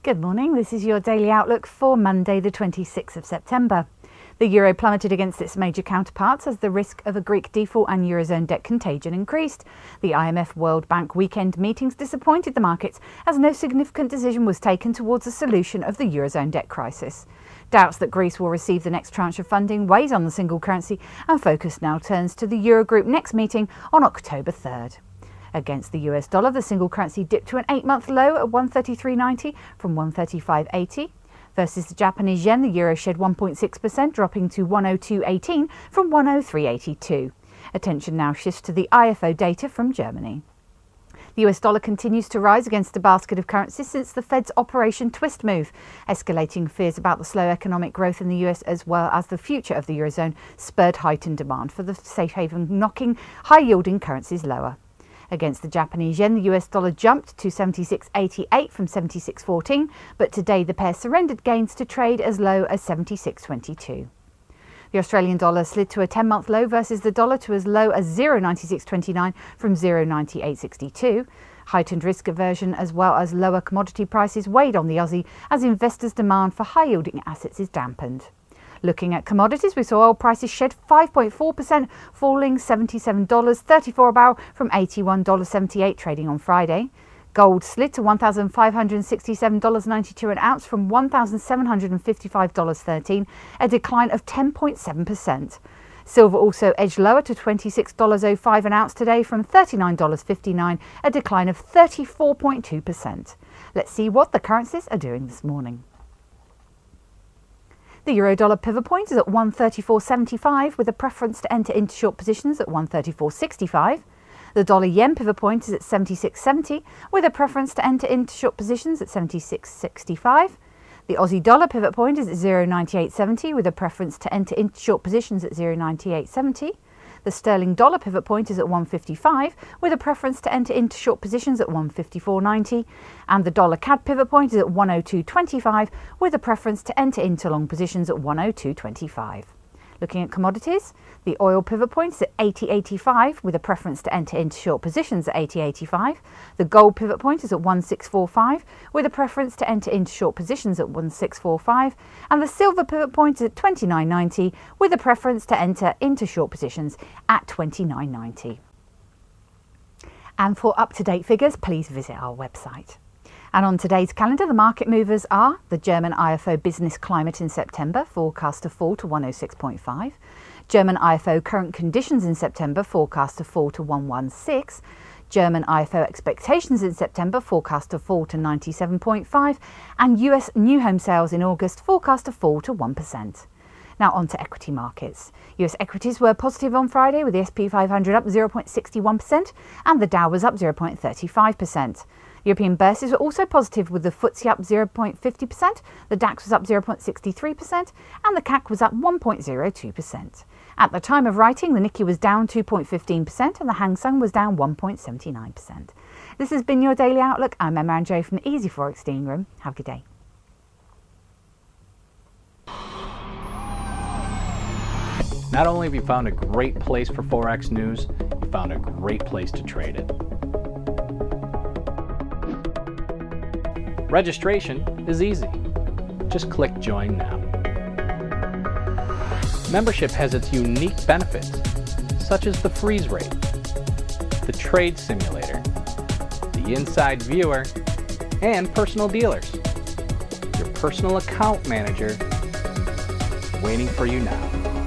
Good morning, this is your daily outlook for Monday the 26th of September. The euro plummeted against its major counterparts as the risk of a Greek default and Eurozone debt contagion increased. The IMF World Bank weekend meetings disappointed the markets as no significant decision was taken towards a solution of the Eurozone debt crisis. Doubts that Greece will receive the next tranche of funding weighs on the single currency, and focus now turns to the Eurogroup next meeting on October 3rd. Against the US dollar, the single currency dipped to an 8-month low at 133.90 from 135.80. Versus the Japanese yen, the euro shed 1.6%, dropping to 102.18 from 103.82. Attention now shifts to the IFO data from Germany. The US dollar continues to rise against a basket of currencies since the Fed's Operation Twist move. Escalating fears about the slow economic growth in the US as well as the future of the Eurozone spurred heightened demand for the safe haven, knocking high-yielding currencies lower. Against the Japanese yen, the US dollar jumped to 76.88 from 76.14, but today the pair surrendered gains to trade as low as 76.22. The Australian dollar slid to a 10-month low versus the dollar to as low as 0.9629 from 0.9862. Heightened risk aversion as well as lower commodity prices weighed on the Aussie as investors' demand for high-yielding assets is dampened. Looking at commodities, we saw oil prices shed 5.4%, falling $77.34 a barrel from $81.78 trading on Friday. Gold slid to $1,567.92 an ounce from $1,755.13, a decline of 10.7%. Silver also edged lower to $26.05 an ounce today from $39.59, a decline of 34.2%. Let's see what the currencies are doing this morning. The euro-dollar pivot point is at 134.75 with a preference to enter into short positions at 134.65. The dollar-yen pivot point is at 76.70 with a preference to enter into short positions at 76.65. The Aussie dollar pivot point is at 0.9870 with a preference to enter into short positions at 0.9870. The sterling dollar pivot point is at 155 with a preference to enter into short positions at 154.90, and the dollar CAD pivot point is at 102.25 with a preference to enter into long positions at 102.25. Looking at commodities, the oil pivot point is at 80.85 with a preference to enter into short positions at 80.85. The gold pivot point is at 1645 with a preference to enter into short positions at 1645. And the silver pivot point is at 29.90 with a preference to enter into short positions at 29.90. And for up-to-date figures, please visit our website. And on today's calendar, the market movers are the German IFO Business Climate in September, forecast to fall to 106.5. German IFO Current Conditions in September, forecast to fall to 116. German IFO Expectations in September, forecast to fall to 97.5. And US New Home Sales in August, forecast to fall to 1%. Now on to equity markets. US equities were positive on Friday with the SP 500 up 0.61% and the Dow was up 0.35%. European bourses were also positive with the FTSE up 0.50%, the DAX was up 0.63% and the CAC was up 1.02%. At the time of writing, the Nikkei was down 2.15% and the Hang Seng was down 1.79%. This has been your Daily Outlook. I'm Emma and Joe from the Easy Forex Steam Room. Have a good day. Not only have you found a great place for Forex news, you found a great place to trade it. Registration is easy. Just click Join Now. Membership has its unique benefits, such as the freeze rate, the trade simulator, the inside viewer, and personal dealers. Your personal account manager waiting for you now.